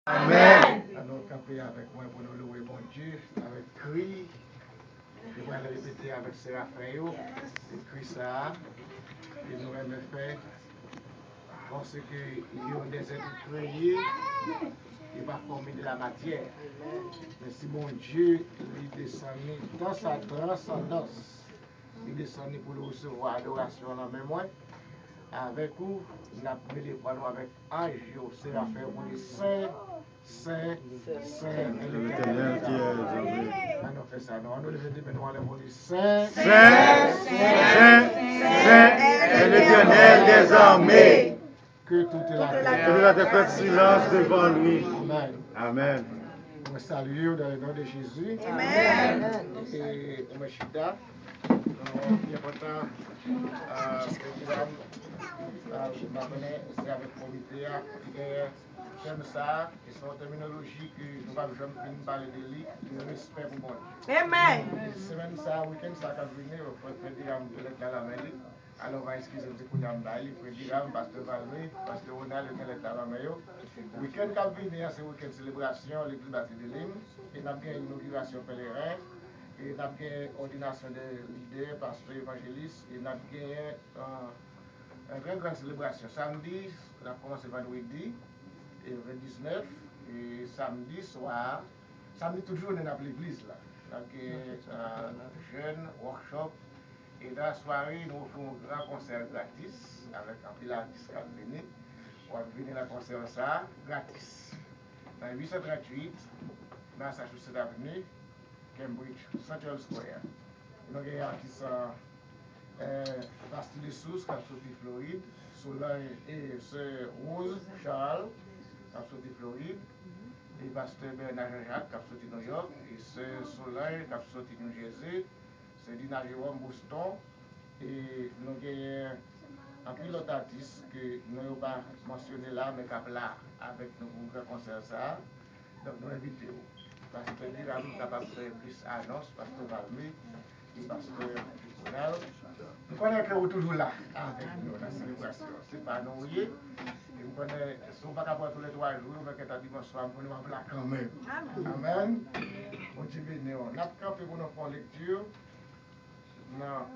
Amen. Alors, campez avec moi pour nous louer mon Dieu, avec cri. Je vais le répéter avec Séraphaël. Et cri ça. Et nous aimons faire. Parce qu'il y a des êtres créés qui va former de la matière. Mais si mon Dieu, il descend dans sa transcendance, il descend pour nous recevoir adoration dans mes mains. Avec vous, nous avons mis les poids avec ange, Séraphaël, pour les saints, saints, saints, et l'éternel qui est. On fait ça, nous allons lever des mains, nous allons dire saint, Saint, Saint, Saint est l'Éternel des armées. que toute la Que terre. la terre fasse silence devant lui. Amen. Amen. On me salue dans le nom de Jésus. Amen. Et on me chita. Il est important. C'est avec le comité. Comme ça, et c'est une terminologie que nous allons jamais parler de lui, le respect pour moi. Amen. Semaine ça, week-end ça, quand vous venez, vous pouvez dire à vous dans la mêlée. Alors, on va excuser pour nous il faut dire à Pasteur Valmy, Pasteur Ronald, le dans la mêlée. Week-end quand vous venez, c'est week-end célébration, l'église bâtie de l'hymne, et nous avons une inauguration pèlerin, et nous avons une ordination de leader, pasteur évangéliste, et nous avons une très grande célébration. Samedi, on a commencé vendredi, et le 19, et samedi soir, samedi toujours on est dans l'église là. Donc, jeune workshop, et dans la soirée, nous faisons un grand concert gratis avec un pile artiste qui est venu. On va venir à concert ça, gratis. Dans 838, Massachusetts Avenue, Cambridge, Central Square. Nous avons un artiste Bastille de Sousse qui a sorti Floride, Solange et Sœur Rose Charles qui a sorti Floride, et Pasteur Bernard Jacques qui a sorti New York, et Sœur Solange qui a sorti New Jersey, c'est Dina Jérôme Boston, et nous avons un pilote artiste que nous n'avons pas mentionné là, mais qui est là avec nous pour le concert ça. Donc nous invitons. Pasteur Diram capable de faire plus annonce, Pasteur Valmy, et Pasteur Ronald. Nous connaissons que vous toujours là avec nous dans la célébration. Ce n'est pas nous, et nous connaissons, si on ne peut pas pour tous les 3 jours, mais que dimanche soir, nous sommes là quand même. Amen. On dit béni. On a campé pour nous faire lecture dans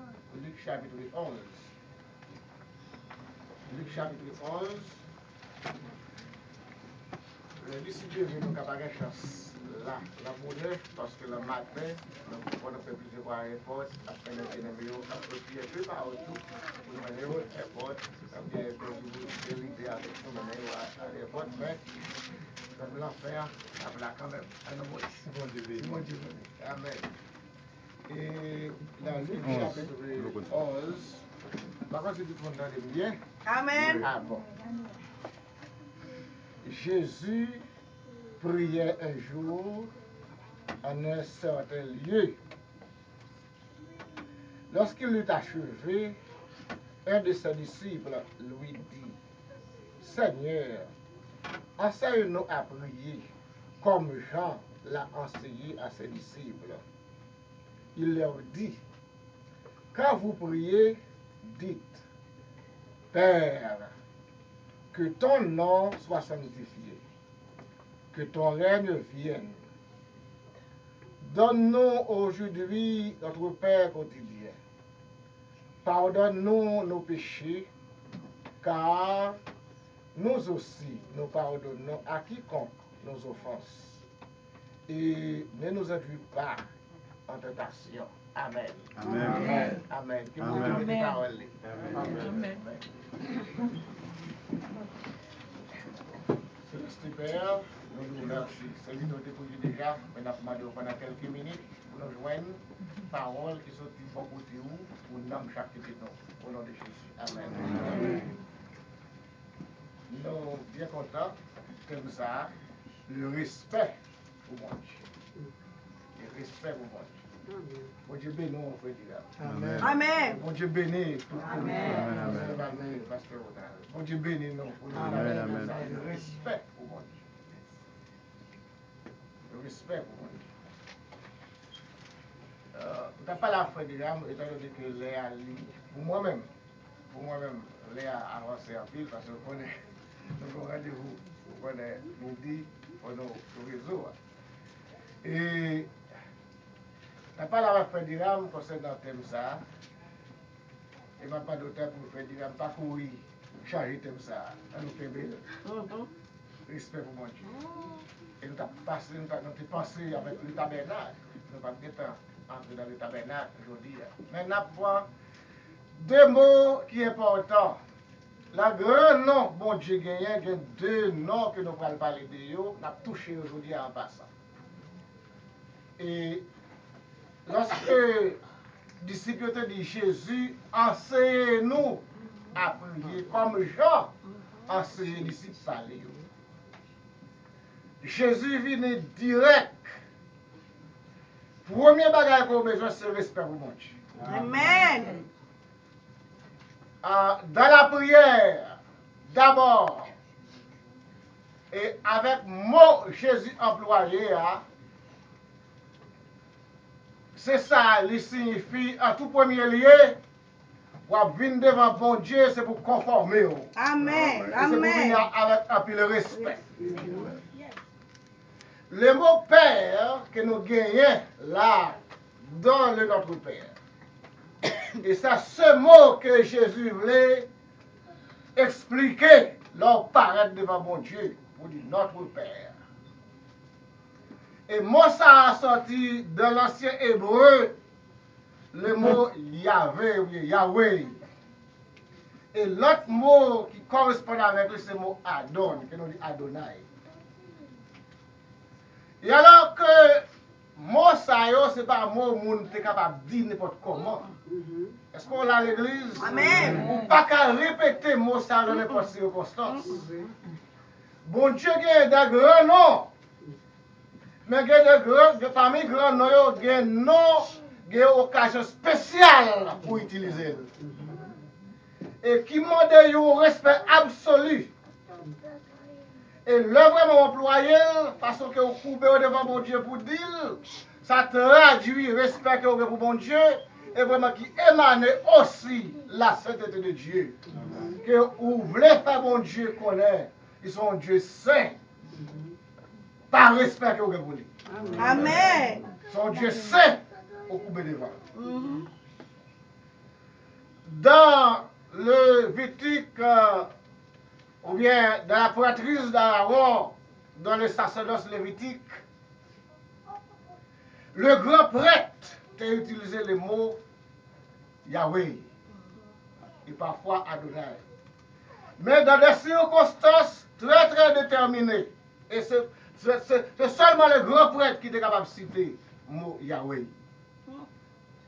Luc chapitre 11. Luc chapitre 11. D'ici Dieu veut nous avoir une chance là, la bonheur, parce que le matin, on a fait plusieurs aéroports, après nous avons approché un peu partout, pour nous aller au aéroport, on a bien dérivé avec nous, on à l'aéroport, mais comme l'enfer, on a quand même un bon Dieu. Amen. Et dans Luc chapitre 11, par contre, c'est tout le monde entend bien. Amen. Ah bon. Jésus priait un jour en un certain lieu. Lorsqu'il eut achevé, un de ses disciples lui dit, Seigneur, enseigne-nous à prier, comme Jean l'a enseigné à ses disciples. Il leur dit, quand vous priez, dites, Père, que ton nom soit sanctifié, que ton règne vienne. Donne-nous aujourd'hui notre Père quotidien. Pardonne-nous nos péchés, car nous aussi nous pardonnons à quiconque nos offenses. Et ne nous induis pas en tentation. Amen. Amen. Amen. Amen. Que vous Amen. ayez parole. Amen. Céleste Père, nous nous remercions. Celui dont tu déjà, mais nous avons demandé pendant quelques minutes pour nous joindre. Parole qui sont de bon côté où, pour nous chaque de nous. Au nom de Jésus. Amen. Amen. Nous sommes bien contents comme ça, le respect pour mon Dieu. Le respect pour mon Dieu. Bon Dieu béni, on peut dire. Amen. Amen. Bon Dieu béni tout le monde. Amen. Bon Dieu béni nous. Amen. Amen. Le respect pour mon Dieu. Le respect pour mon Dieu. Tu n'as pas la foi de l'âme, étant donné que Léa lit. Pour moi-même, Léa a avancé en pile parce qu'on est. Donc, on rendez-vous. connaît nous dit pour nos réseaux. Et je parle avec Frediram concernant le thème ça. Et je pas d'autre pour Frediram pas courir, charger le thème ça. Nous faisons respect pour mon Dieu. Et nous avons pensé avec le tabernacle. Nous n'avons pas entrer dans le tabernacle aujourd'hui. Maintenant, pour deux mots qui sont importants. La grand nom, bon Dieu, il y a deux noms que nous allons parler de eux. Nous avons touché aujourd'hui en passant. Et lorsque les disciples te dit Jésus, enseigne-nous à prier comme Jean enseigne les disciples à parler. Jésus vient direct. Premier bagage qu'on a besoin, c'est le respect pour mon Dieu. Amen. Dans la prière, d'abord, et avec mot Jésus employé, c'est ça, il signifie en tout premier lieu, pour venir devant bon Dieu, c'est pour conformer. Amen. C'est pour Amen. venir avec un peu le respect. Le mot Père que nous gagnons là, dans le Notre Père. Et c'est ce mot que Jésus voulait expliquer leur paraître devant mon Dieu pour dire Notre Père. Et moi, ça a sorti dans l'ancien hébreu le mot Yahvé ou Yahweh. Et l'autre mot qui correspond avec lui, c'est le mot Adon, que nous dit Adonai. Et alors que mot ça, ce n'est pas un mot où on est capable de dire n'importe comment. Est-ce qu'on l'a à l'église? Amen. Ou pas qu'à répéter mot ça dans n'importe quelle circonstance. Bon Dieu, il y a des grands noms. Mais il y a parmi les grands noms, il y a des noms, il y a une occasion spéciale pour utiliser. Et qui demande un respect absolu. Et le vraiment employé, façon que vous coupez devant mon Dieu pour dire, ça traduit le respect que vous avez pour mon Dieu, et vraiment qui émane aussi la sainteté de Dieu. Que vous voulez faire mon Dieu connaître, ils sont un Dieu saint, par respect que vous avez pour lui. Amen. Ils sont un Dieu saint, vous coupez devant. Dans le Lévitique, ou bien dans la poitrine d'Aaron, dans le sacerdoce lévitique, le grand prêtre a utilisé le mot Yahweh et parfois Adonai. Mais dans des circonstances très très déterminées, et c'est seulement le grand prêtre qui est capable de citer le mot Yahweh.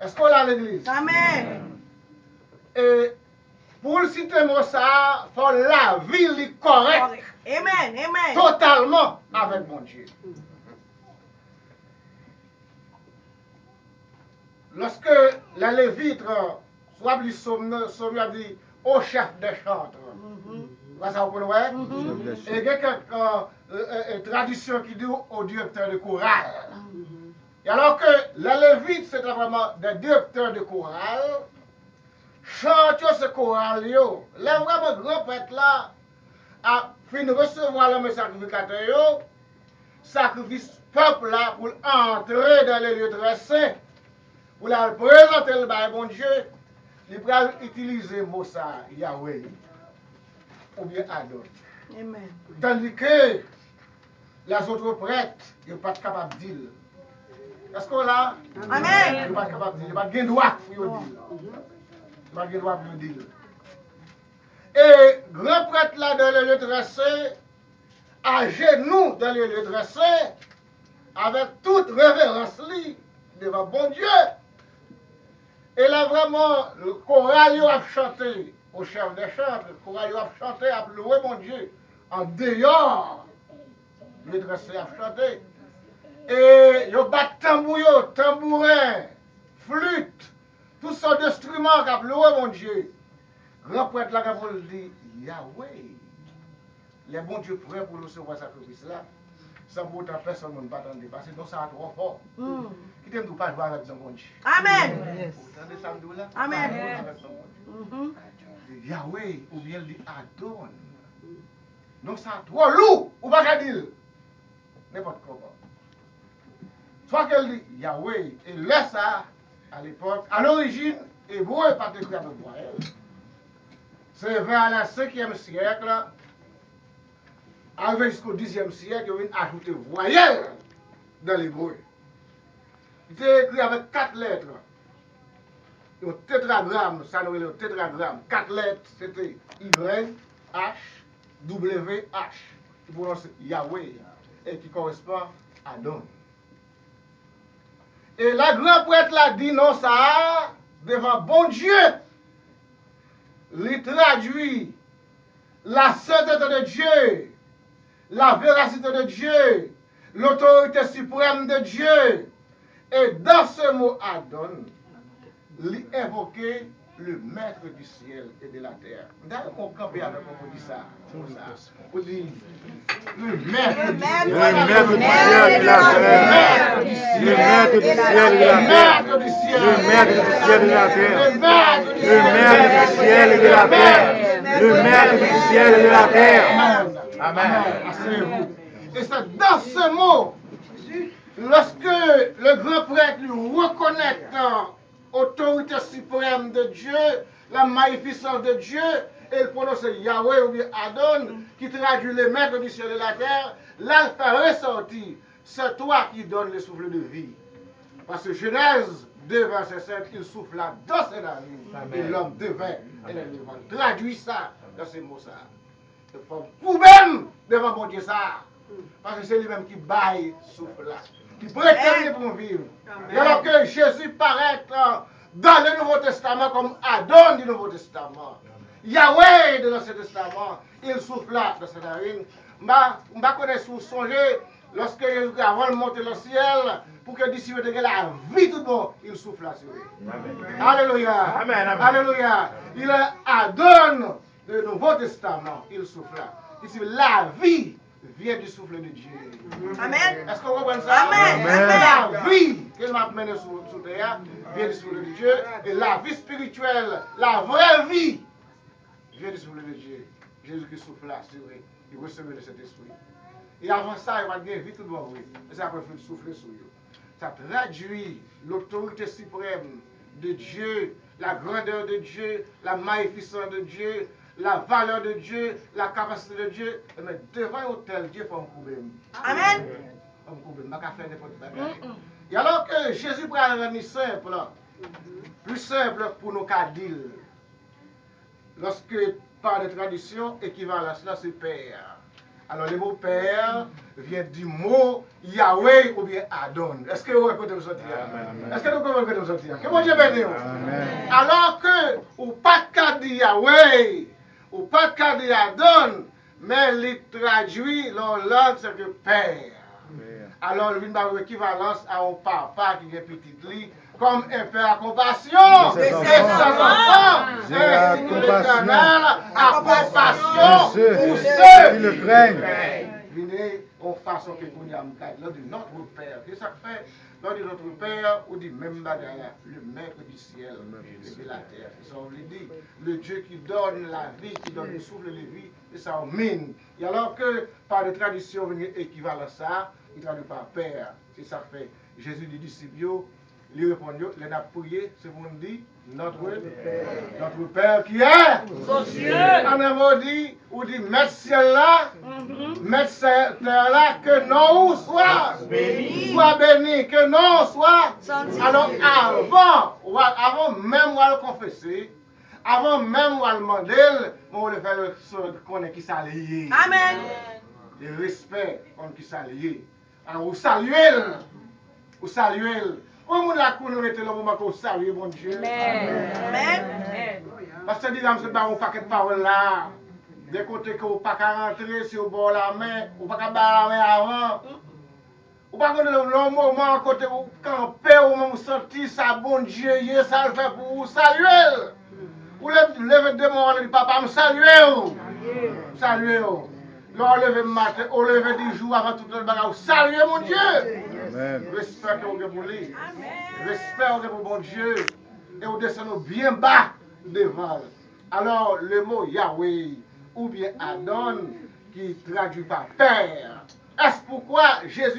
Est-ce qu'on l'a à l'église? Amen. Et pour citer le mot ça, il faut la vie correcte. Amen. Amen. Totalement avec mon Dieu. Lorsque la Lévite, soit du somme a dit au chef des chantres, ça vous connaissez? Et il y a quelques traditions qui disent au directeur de chorale. Et alors que la Lévite, c'est vraiment des directeurs de chorale, chante ce chorale, les vraiment grands prêtres là, a fini recevoir le sacrificateur, sacrifice peuple là pour entrer dans les lieux très saints, pour la présenter le bail bon Dieu, il peut utiliser le mot ça, Yahweh, ou bien Adon. Amen. Tandis que les autres prêtres, ils ne sont pas capables de dire. Est-ce qu'on l'a? Amen. Ils ne sont pas capables de dire. Ils n'ont pas de droit pour dire. Ils n'ont pas de droit pour dire. Et grand prêtre là dans le lieu dressé, à genoux dans le lieu dressé, avec toute révérence devant bon Dieu. Et là vraiment, le choral a chanté au chef des chants, le choral a chanté, a loué mon Dieu, en dehors, le dressé a chanté. Et il bat tambourin, flûte, toutes sortes d'instruments qui a loué mon Dieu. Grand prêtre là, quand vous dit Yahweh, les bons dieux prêts pour recevoir ce sacrifice là, sans pour autant personne ne va attendre, parce que nous ça trop fort. Qui t'aime pas jouer avec son bon Dieu. Amen. Vous entendez ça là? Amen. Yahweh, ou bien il dit Adon. Non, ça trop lourd, ou pas qu'à dire. N'importe comment. Soit qu'elle dit Yahweh, et laisse ça, à l'époque, à l'origine, hébreu n'est pas écrit avec voyelle. C'est vers le 5e siècle, arrivé jusqu'au 10e siècle, ils ont ajouté voyelle dans l'hébreu. Il était écrit avec 4 lettres. Un tétragramme, ça nous le tétragramme. 4 lettres, c'était Y, H, W, H. Qui prononce Yahweh et qui correspond à Don. Et la grand prêtre l'a dit non, ça, devant bon Dieu, il traduit la sainteté de Dieu, la véracité de Dieu, l'autorité suprême de Dieu. Et dans ce mot Adon, il invoquait le maître du ciel et de la terre. D'ailleurs, on campait avec on dit ça. On dit le maître du ciel. Le maître du ciel et la terre. Le maître du ciel et la terre. Le maître du ciel et la terre. Le maître du ciel et de la terre. Le maître du ciel et de la terre. Amen. Asseyez-vous. Et c'est dans ce mot, lorsque le grand prêtre lui reconnaît l'autorité suprême de Dieu, la magnificence de Dieu, et il prononce Yahweh ou bien Adon, qui traduit le maître du ciel et de la terre, là il fait ressortir, c'est toi qui donnes le souffle de vie. Parce que Genèse 2, verset 5, il souffle là dans ses narines, et l'homme devint et le vivant. Traduit ça dans ces mots-là. Il faut vous-même devant mon Dieu ça. Parce que c'est lui-même qui baille souffle là, qui prétend pour vivre. Et alors que Jésus paraît dans le Nouveau Testament comme Adon du Nouveau Testament, Yahweh de l'Ancien Testament, il souffle là dans ses narines. Je ne connais pas songer lorsque Jésus avant de monter le ciel, pour que d'ici de la vie tout bon, il souffle là sur lui. Alléluia. Amen. Alléluia. Il Adon du Nouveau Testament, il souffle là. Ici, la vie vient du souffle de Dieu. Amen. Est-ce que vous comprenez ça? Amen. La vie qu'il m'a mené sous terre vient du souffle de Dieu. Et la vie spirituelle, la vraie vie, vient du souffle de Dieu. Jésus qui souffle là, c'est vrai. Il recevait de cet esprit. Et avant ça, il va gagner vie tout le monde. Et ça après, il souffler sur eux. Ça traduit l'autorité suprême de Dieu, la grandeur de Dieu, la magnificence de Dieu, la valeur de Dieu, la capacité de Dieu. Mais devant un tel Dieu, il faut un problème. Amen. Un problème. Il ne faut pas faire n'importe quoi. Et alors que Jésus prend un remis simple, plus simple pour nos cas dire, lorsque par des traditions, équivalence là, c'est Père. Alors le mot Père vient du mot Yahweh ou bien Adon. Est-ce que vous comprenez vous dire? Est-ce que vous comprenez vous dire? Que bon Dieu bénisse. Alors que ou pas de dire Yahweh, ou pas de dire Adon, mais il traduit leur langue c'est que Père. Alors il vient avoir équivalence à un papa qui est petit lit, comme un père à compassion. Ses enfants. J'ai la compassion. À compassion pour Qui ceux le craignent. Venez en façon que nous avons l'on dit notre Père. Qu'est-ce que ça fait? L'on dit notre Père, ou dit même bagaille, le maître du ciel et de la terre. Ça on lui dit, le Dieu qui donne la vie, qui donne le souffle de vie, et ça on mine. Et alors que par des traditions venir équivalent à ça, il traduit par Père. C'est ça fait. Jésus dit disciples, il répond, il a prié, c'est vous dit, notre Père qui est Aux cieux. en un mot dit, ou dit, mettre ciel là, mettre terre là, que non soit béni, que non soit. Alors avant même on le confesser, avant même on le demander, on le faire connaître qui s'allie. Amen. Le respect comme qui s'allie. Alors, vous saluez. Vous saluez. Comment la connaître le moment que vous saluez, mon Dieu? Amen. Parce que disons, c'est pas un paquet de paroles là. Dès côté que vous pas rentrer sur le bord de la main, vous pas battre la main avant. Vous pas connaître le moment côté vous campez, ou même sentir ça, bon Dieu, ça le fait pour vous saluer. Vous levez de moi, on dit, papa, me saluez. Saluez. Là, lever le matin, on lever 10 jours avant tout le bagage. Saluez mon Dieu. Amen. Respect que vous avez pour lui. Respect que vous avez pour mon Dieu. Et vous descendez bien bas devant. Alors, le mot Yahweh, ou bien Adon, qui traduit par Père. Est-ce pourquoi Jésus